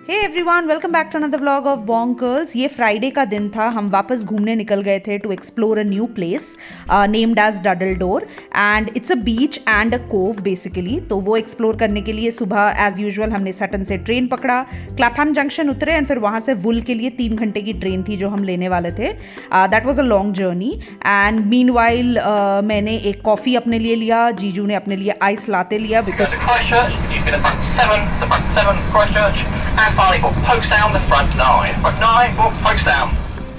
Hey everyone, welcome back to another vlog of bonkers. ये Friday का दिन था। हम वापस घूमने निकल गए थे to explore a new place named as Durdle Door and it's a beach and a cove basically. तो वो एक्सप्लोर करने के लिए सुबह एज यूजुअल हमने सटन से ट्रेन पकड़ा, क्लैपहैम जंक्शन उतरे एंड फिर वहाँ से वुल के लिए 3 घंटे की ट्रेन थी जो हम लेने वाले थे। That was a long journey and mean while मैंने एक कॉफ़ी अपने लिए लिया, जीजू ने अपने लिए आइस लाते लिया बिकॉज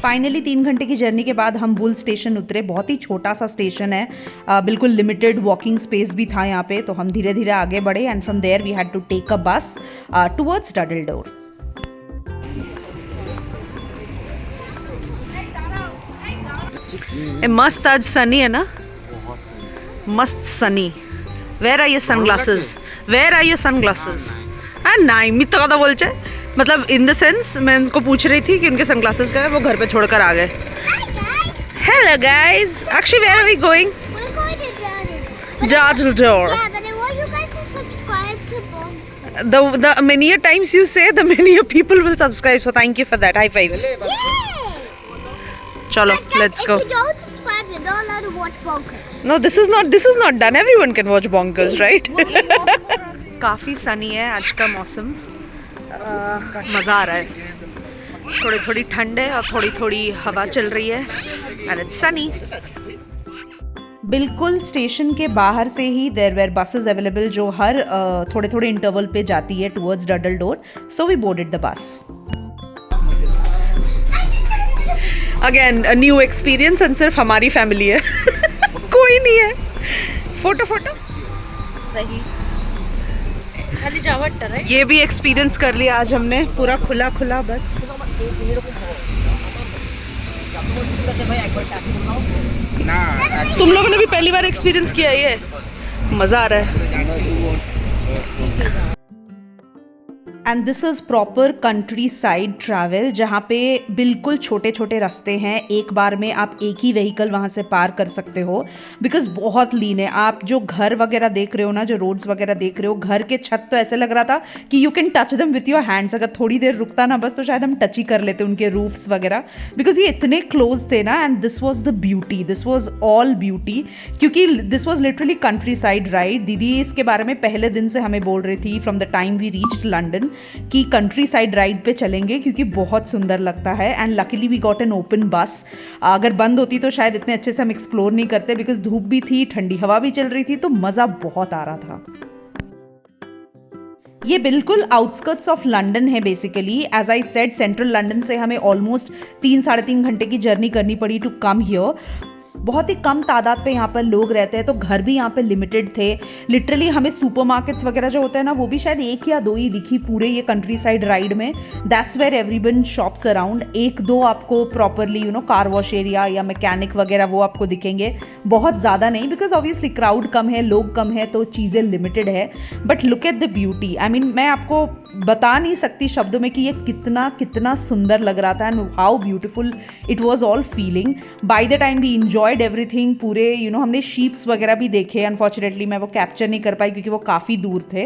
फाइनली 3 घंटे की जर्नी के बाद हम वुल स्टेशन उतरे। बहुत ही छोटा सा स्टेशन है, बिल्कुल लिमिटेड वॉकिंग स्पेस भी था यहाँ पे। तो हम धीरे धीरे आगे बढ़े and from there we had to take a bus towards Durdle door. मस्त आज सनी है ना, मस्त sunny. Where are your sunglasses? Where are your sunglasses? नहीं मित्र का तो बोल चे, मतलब इन द सेंस मैं उनको पूछ रही थी कि उनके सनग्लासेस का है, वो घर पे छोड़कर आ गए। Hello guys, actually where are we going? Durdle Door. The many times you say, the many people will subscribe. So thank you for that. High five. Chalo, let's go. If you don't subscribe, you're not allowed to watch Bonkers. No, this is not done. Everyone can watch Bonkers, right? काफ़ी सनी है आज का मौसम, मज़ा आ रहा है। थोड़ी थोड़ी ठंड है और थोड़ी थोड़ी हवा चल रही है एंड इट्स सनी। बिल्कुल स्टेशन के बाहर से ही देयर वेर बसेस अवेलेबल जो हर थोड़े थोड़े इंटरवल पे जाती है towards Durdle Door. So we boarded the bus. Again a new experience and सिर्फ हमारी फैमिली है कोई नहीं है। फोटो सही, खाली जावट है। ये भी एक्सपीरियंस कर लिया आज हमने, पूरा खुला खुला बस। तुम लोगों ने भी पहली बार एक्सपीरियंस किया ये? मज़ा आ रहा है। And this is proper country side travel, जहाँ पे बिल्कुल छोटे छोटे रास्ते हैं। एक बार में आप एक ही व्हीकल वहाँ से पार कर सकते हो बिकॉज बहुत लीन है। आप जो घर वगैरह देख रहे हो ना, जो रोड्स वगैरह देख रहे हो, घर के छत तो ऐसे लग रहा था कि you can touch them with your hands. अगर थोड़ी देर रुकता ना बस तो शायद हम टच ही कर लेते उनके रूफ्स वगैरह, बिकॉज ये इतने क्लोज थे ना। And this was the beauty, this was all beauty, क्योंकि this was literally countryside ride. दीदी इसके बारे में पहले दिन से हमें बोल रही थी from the time we reached London कि कंट्री साइड राइड पे चलेंगे क्योंकि बहुत सुंदर लगता है। And luckily we got an open bus. अगर बंद होती तो शायद इतने अच्छे से हम एक्सप्लोर नहीं करते बिकॉज धूप भी थी, ठंडी हवा भी चल रही थी, तो मज़ा बहुत आ रहा था। ये बिल्कुल आउटस्कर्ट्स ऑफ लंदन है basically. As I said, central London से हमें ऑलमोस्ट 3-3.5 घंटे की जर्नी करनी पड़ी टू कम हियर। बहुत ही कम तादाद पे यहाँ पर लोग रहते हैं, तो घर भी यहाँ पे लिमिटेड थे। लिटरली हमें सुपरमार्केट्स वगैरह जो होते हैं ना, वो भी शायद 1 या 2 ही दिखी पूरे ये कंट्री साइड राइड में। That's where everyone shops around. 1-2 आपको प्रॉपरली कार वॉश एरिया या मैकेनिक वगैरह वो आपको दिखेंगे, बहुत ज़्यादा नहीं बिकॉज ऑब्वियसली क्राउड कम है, लोग कम है, तो चीज़ें लिमिटेड है। But look at the beauty. I mean मैं आपको बता नहीं सकती शब्दों में कि ये कितना कितना सुंदर लग रहा था and how beautiful it was all feeling. By the time we enjoyed everything. पूरे हमने शीप्स वगैरह भी देखे। अनफॉर्चुनेटली मैं वो कैप्चर नहीं कर पाई क्योंकि वो काफ़ी दूर थे,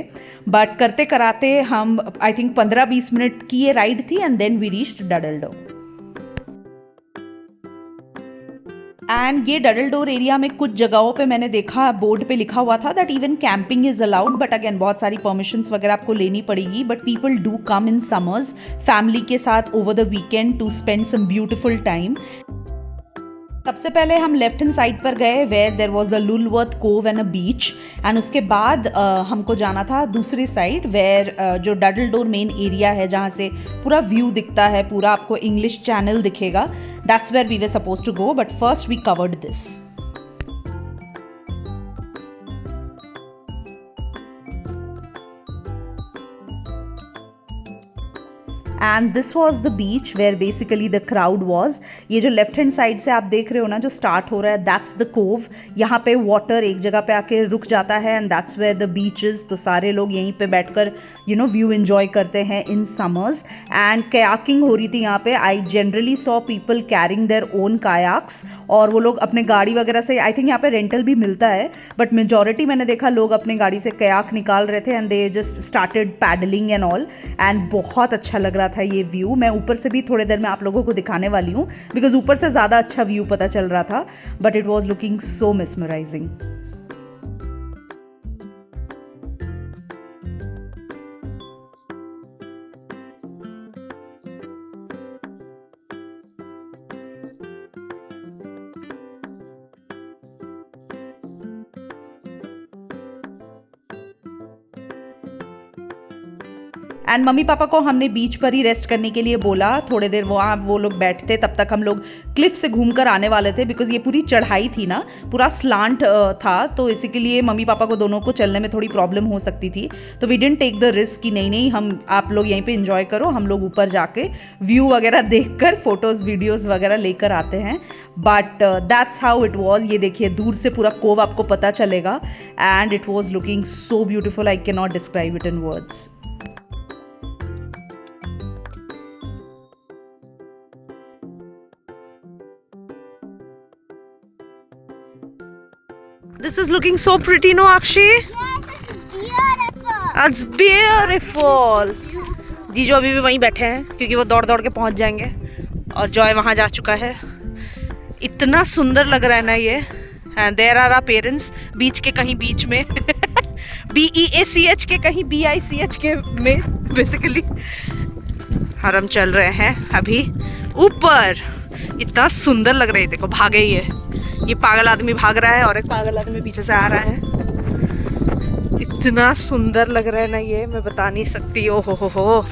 बट करते कराते हम आई थिंक 15-20 मिनट की ये राइड थी and then we reached Durdle Door. And ये डडल डोर एरिया में कुछ जगहों पे मैंने देखा बोर्ड पे लिखा हुआ था that even camping is allowed, but again बहुत सारी परमिशंस वगैरह आपको लेनी पड़ेगी। But people do come in summers family के साथ over the weekend to spend some beautiful time. सबसे पहले हम लेफ्ट हैंड साइड पर गए where there was a Lulworth Cove and a beach. And उसके बाद हमको जाना था दूसरी साइड वेयर जो डडल डोर मेन एरिया है, जहाँ से पूरा व्यू दिखता है, पूरा आपको इंग्लिश चैनल दिखेगा। That's where we were supposed to go, but first we covered this. And this was the beach where basically the crowd was. ये जो लेफ्ट हैंड साइड से आप देख रहे हो ना जो स्टार्ट हो रहा है, दैट्स द कोव. यहाँ पे वाटर एक जगह पे आके रुक जाता है and that's where the beach is. तो सारे लोग यहीं पे बैठकर व्यू एंजॉय करते हैं इन समर्स. एंड कयाकिंग हो रही थी यहाँ पे. I generally saw people carrying their own kayaks, और वो लोग अपने गाड़ी वगैरह से, आई थिंक यहाँ पे रेंटल भी मिलता है, बट मेजॉरिटी मैंने देखा लोग अपने गाड़ी से कयाक निकाल रहे थे and they just started paddling and all. And बहुत अच्छा लग रहा था ये व्यू. मैं ऊपर से भी थोड़ी देर में आप लोगों को दिखाने वाली हूँ बिकॉज ऊपर से ज़्यादा अच्छा व्यू पता चल रहा था, but it was looking so mesmerising. And mummy papa को हमने बीच पर ही रेस्ट करने के लिए बोला. थोड़ी देर वहाँ वो लोग बैठते, तब तक हम लोग क्लिफ से घूमकर आने वाले थे बिकॉज ये पूरी चढ़ाई थी ना, पूरा स्लांट था, तो इसी के लिए मम्मी पापा को दोनों को चलने में थोड़ी प्रॉब्लम हो सकती थी. तो we didn't take the risk कि नहीं हम आप लोग यहीं पे एंजॉय करो, हम लोग ऊपर जाके व्यू वगैरह देखकर फोटोज़ वीडियोज़ वगैरह लेकर आते हैं. But that's how it was. ये देखिए दूर से पूरा कोव आपको पता चलेगा and it was looking so beautiful. I can not describe it in words. This is looking so pretty, no, Akshi? Yes, It's it's beautiful. beautiful. जीजू अभी भी वहीं बैठे हैं क्योंकि वो दौड़ दौड़ के पहुंच जाएंगे, और जॉय वहां जा चुका है. इतना सुंदर लग रहा है ना ये. देयर आर आवर पेरेंट्स बीच के कहीं बीच में BEACH के कहीं BICH के में बेसिकली. और हम चल रहे हैं अभी ऊपर. इतना सुंदर लग रहा है. देखो भागे ये पागल आदमी भाग रहा है और एक पागल आदमी पीछे से आ रहा है. इतना सुंदर लग रहा है ना ये, मैं बता नहीं सकती. ओ हो.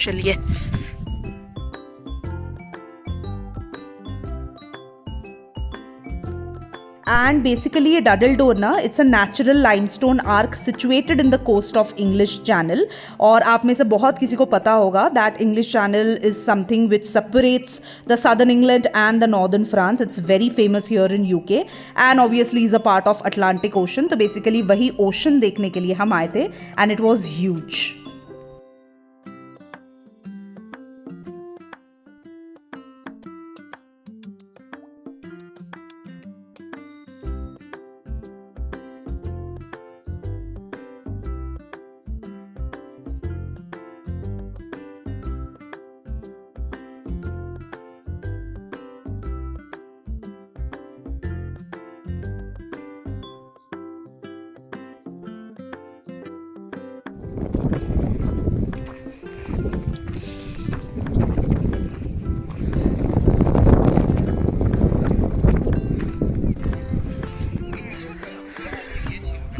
चलिए. एंड बेसिकली ये डडल डोर ना, it's a natural limestone arch situated in the coast of English Channel. और आप में से बहुत किसी को पता होगा that English Channel is something which separates the southern England and the northern France. It's very famous here in UK and obviously is a part of Atlantic Ocean. तो बेसिकली वही ओशन देखने के लिए हम आए थे and it was huge.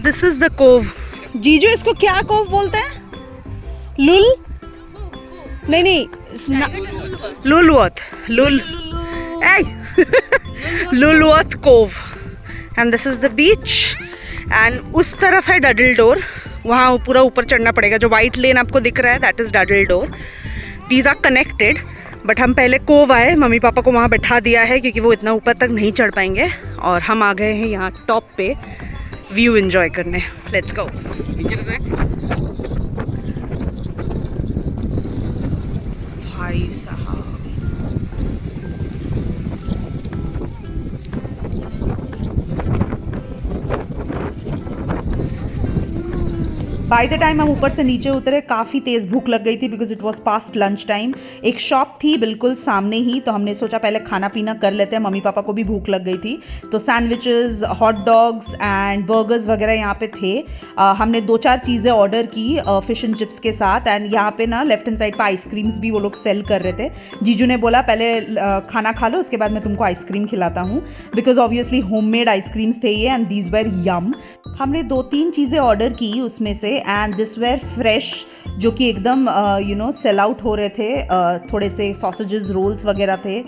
This is the cove. जीजू इसको क्या कोव बोलते हैं? लुल नहीं Lulworth Lulworth Cove. And this is the beach and उस तरफ है डडल डोर. वहाँ पूरा ऊपर चढ़ना पड़ेगा. जो वाइट लेन आपको दिख रहा है that is Durdle Door. These are connected, but हम पहले कोव आए. मम्मी पापा को वहाँ बैठा दिया है क्योंकि वो इतना ऊपर तक नहीं चढ़ पाएंगे, और हम आ गए हैं यहाँ टॉप पे व्यू एंजॉय करने. Let's go. भाई साहब बाय द टाइम हम ऊपर से नीचे उतरे काफ़ी तेज़ भूख लग गई थी because it was past lunch time. एक शॉप थी बिल्कुल सामने ही, तो हमने सोचा पहले खाना पीना कर लेते हैं. मम्मी पापा को भी भूख लग गई थी, तो sandwiches, hot dogs and burgers वगैरह यहाँ पे थे. हमने 2-4 चीज़ें ऑर्डर की फिश एंड चिप्स के साथ. एंड यहाँ पे ना लेफ्ट हैंड साइड पर आइसक्रीम्स भी वो लोग सेल कर रहे थे. जीजू ने बोला पहले खाना खा लो, उसके बाद मैं तुमको आइसक्रीम खिलाता हूँ, बिकॉज ऑब्वियसली होममेड आइसक्रीम्स थे ये एंड दीज वेर यम. हमने 2-3 चीज़ें ऑर्डर की उसमें से, एंड दिस वेर फ्रेश जो कि एकदम सेल आउट हो रहे थे। थोड़े से सॉसेजेस रोल्स वगैरह थे।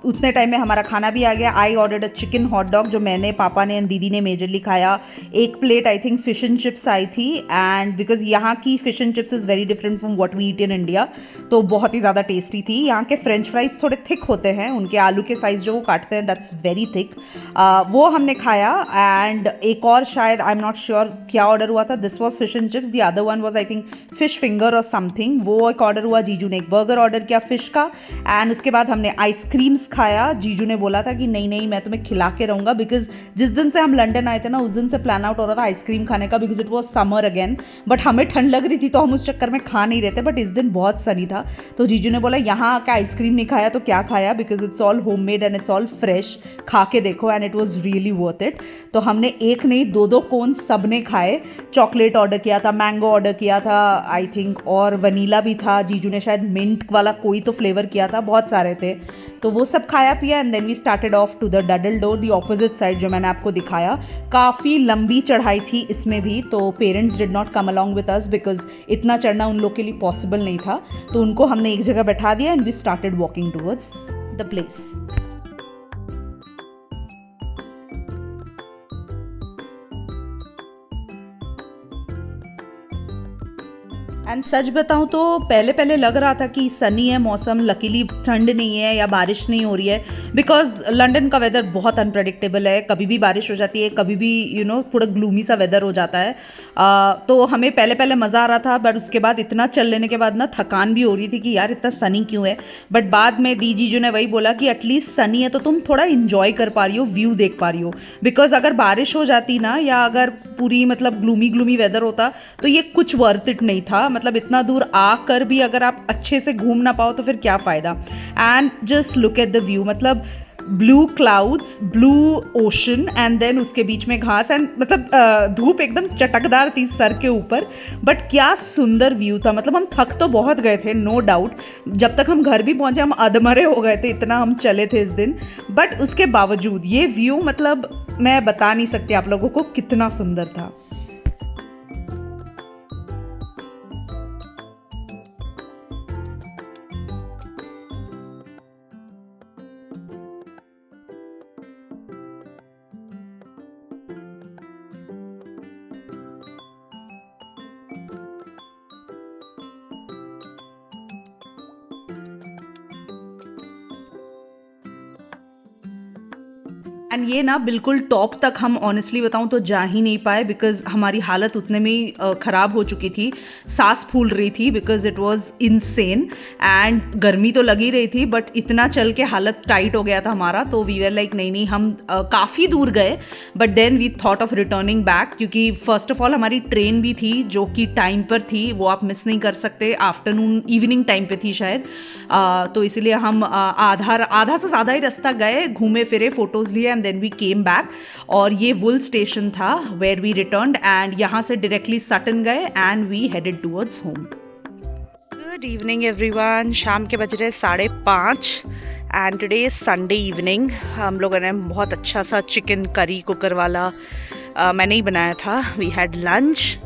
उतने टाइम में हमारा खाना भी आ गया। I ordered a chicken hot dog जो मैंने, पापा ने एंड दीदी ने मेजरली खाया। एक plate I think fish and chips आई थी, एंड बिकॉज यहाँ की fish and chips is very different from what we eat in India, तो बहुत ही ज़्यादा टेस्टी थी। यहाँ के फ्रेंच फ्राइज थोड़े थिक होते हैं, उनके आलू के साइज़ जो वो काटते हैं दैट्स वेरी थिक। वो हमने खाया। एंड एक और शायद आई एम नॉट श्योर क्या ऑर्डर हुआ था, this was fish and chips, the other one was I think fish finger और समथिंग, वो एक ऑर्डर हुआ। जीजू ने एक बर्गर ऑर्डर किया फिश का, एंड उसके बाद हमने आइसक्रीम्स खाया। जीजू ने बोला था कि नहीं नहीं मैं तुम्हें खिला के रहूँगा, बिकॉज जिस दिन से हम लंदन आए थे ना उस दिन से प्लान आउट हो रहा था आइसक्रीम खाने का, because it was summer again, but हमें ठंड लग रही थी तो हम उस चक्कर में खा नहीं रहे थे। बट इस दिन बहुत सनी था, तो जीजू ने बोला यहाँ आके आइसक्रीम नहीं खाया तो क्या खाया, because it's all homemade and it's all fresh, खा के देखो and it was really worth it. तो हमने एक नहीं दो कोन सब ने खाए। चॉकलेट ऑर्डर किया था, मैंगो ऑर्डर किया था आई थिंक, और वनीला भी था। जीजू ने शायद मिंट वाला कोई तो फ्लेवर किया था, बहुत सारे थे। तो वो सब खाया पिया, and then we started off to the Durdle Door, the opposite side जो मैंने आपको दिखाया। काफ़ी लंबी चढ़ाई थी इसमें भी, तो parents did not come along with us because इतना चढ़ना उन लोग के लिए पॉसिबल नहीं था। तो उनको हमने एक जगह बैठा दिया and we started walking towards the place. And सच बताऊँ तो पहले पहले लग रहा था कि सनी है मौसम, लकीली ठंड नहीं है या बारिश नहीं हो रही है, बिकॉज लंदन का वेदर बहुत अनप्रेडिक्टेबल है। कभी भी बारिश हो जाती है, कभी भी थोड़ा ग्लूमी सा वेदर हो जाता है। तो हमें पहले पहले मज़ा आ रहा था, बट उसके बाद इतना चल लेने के बाद ना थकान भी हो रही थी कि यार इतना सनी क्यों है। बट बाद में दीजी जो ने वही बोला कि एटलीस्ट सनी है तो तुम थोड़ा इंजॉय कर पा रही हो, व्यू देख पा रही हो, बिकॉज अगर बारिश हो जाती ना या अगर पूरी मतलब ग्लूमी वेदर होता तो ये कुछ वर्थ इट नहीं था। मतलब इतना दूर आकर भी अगर आप अच्छे से घूम ना पाओ तो फिर क्या फ़ायदा। And just look at the view, मतलब blue clouds, blue ocean, and then उसके बीच में घास, एंड मतलब धूप एकदम चटकदार थी सर के ऊपर, बट क्या सुंदर व्यू था। मतलब हम थक तो बहुत गए थे नो डाउट, जब तक हम घर भी पहुंचे हम अधमरे हो गए थे, इतना हम चले थे इस दिन, बट उसके बावजूद ये व्यू मतलब मैं बता नहीं सकती आप लोगों को कितना सुंदर था। एंड ये ना बिल्कुल टॉप तक हम ऑनेस्टली बताऊं तो जा ही नहीं पाए, बिकॉज हमारी हालत उतने में ही ख़राब हो चुकी थी, सांस फूल रही थी, because it was insane. And गर्मी तो लगी रही थी, बट इतना चल के हालत टाइट हो गया था हमारा, तो वी वर लाइक नहीं हम काफ़ी दूर गए, but then we thought of returning back, क्योंकि फर्स्ट ऑफ ऑल हमारी ट्रेन भी थी जो कि टाइम पर थी, वो आप मिस नहीं कर सकते, आफ्टरनून इवनिंग टाइम पे थी शायद। तो इसलिए हम आधा से ज़्यादा ही रास्ता गए, घूमे फिरे, फोटोज़ लिए, and then we came back. और ये वुल स्टेशन था वेयर वी रिटर्न्ड, एंड यहाँ से डायरेक्टली सटन गए and we headed towards home. Good evening everyone, शाम के बज रहे 5:30 and today is Sunday evening. हम लोगों ने बहुत अच्छा सा चिकन करी कुकर वाला मैंने ही बनाया था। वी हैड लंच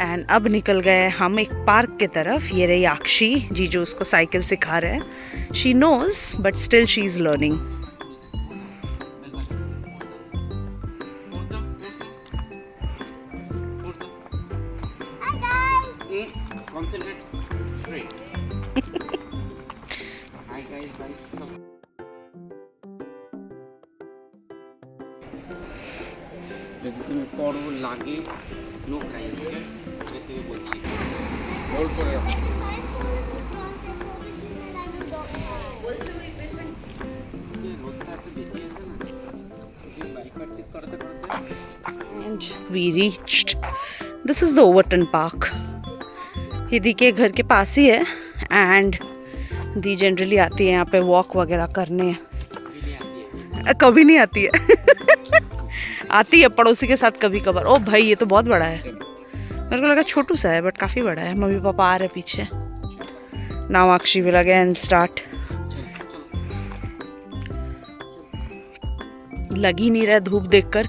एंड अब निकल गए हम एक पार्क की तरफ। ये रही आक्षी जी जो उसको साइकिल सिखा रहे हैं। She knows but still she is learning. Concentrate straight. Hi guys, bye. যদি তুমি পড়ো লাগে নো ক্রাই, ওকে? এটা থেকে বলছি হোল্ড করে রাখো। And we reached. This is the Overton Park. ये दी के घर के पास ही है, एंड दी जनरली आती है यहाँ पे वॉक वगैरह करने। कभी नहीं आती है आती है पड़ोसी के साथ कभी कभार। ओ भाई ये तो बहुत बड़ा है, मेरे को लगा छोटू सा है बट काफ़ी बड़ा है। मम्मी पापा आ रहे पीछे। Now Akshi will again start. लग ही नहीं रहा धूप देखकर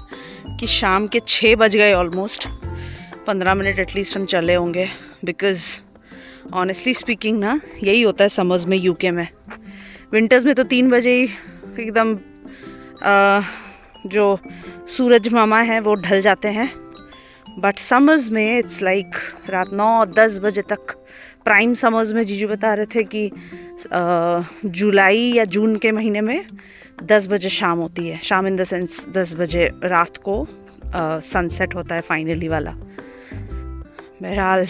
कि शाम के 6 बज गए ऑलमोस्ट। 15 मिनट एटलीस्ट हम चले होंगे, बिकॉज ऑनेस्टली स्पीकिंग ना यही होता है समर्स में यूके में। विंटर्स में तो 3 बजे ही एकदम जो सूरज मामा है वो ढल जाते हैं, बट समर्स में इट्स लाइक रात 9-10 बजे तक। प्राइम समर्स में जीजू बता रहे थे कि जुलाई या जून के महीने में 10 बजे शाम होती है। शाम इन द सेंस 10 बजे रात को सनसेट होता है फाइनली वाला। बहरहाल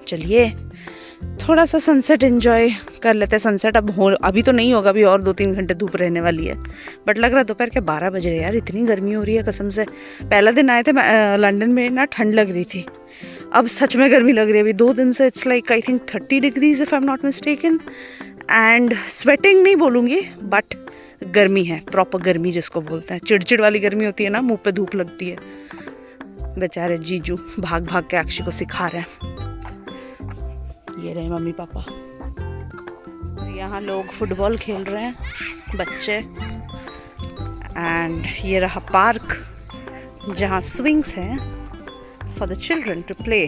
चलिए थोड़ा सा सनसेट एंजॉय कर लेते हैं। सनसेट अभी तो नहीं होगा, अभी और 2-3 घंटे धूप रहने वाली है, बट लग रहा है दोपहर के 12 बज रहे यार। इतनी गर्मी हो रही है कसम से। पहला दिन आए थे लंदन में ना ठंड लग रही थी, अब सच में गर्मी लग रही है। अभी 2 दिन से it's like I think 30 degrees if I am not mistaken, and sweating नहीं बोलूँगी बट गर्मी है, प्रॉपर गर्मी जिसको बोलते हैं। चिड़चिड़ वाली गर्मी होती है ना, मुँह पे धूप लगती है। बेचारे जीजू भाग भाग के अक्षी को सिखा रहे हैं। ये रहे मम्मी पापा, और यहाँ लोग फुटबॉल खेल रहे हैं बच्चे। एंड ये रहा पार्क जहाँ स्विंग्स हैं for the children to play.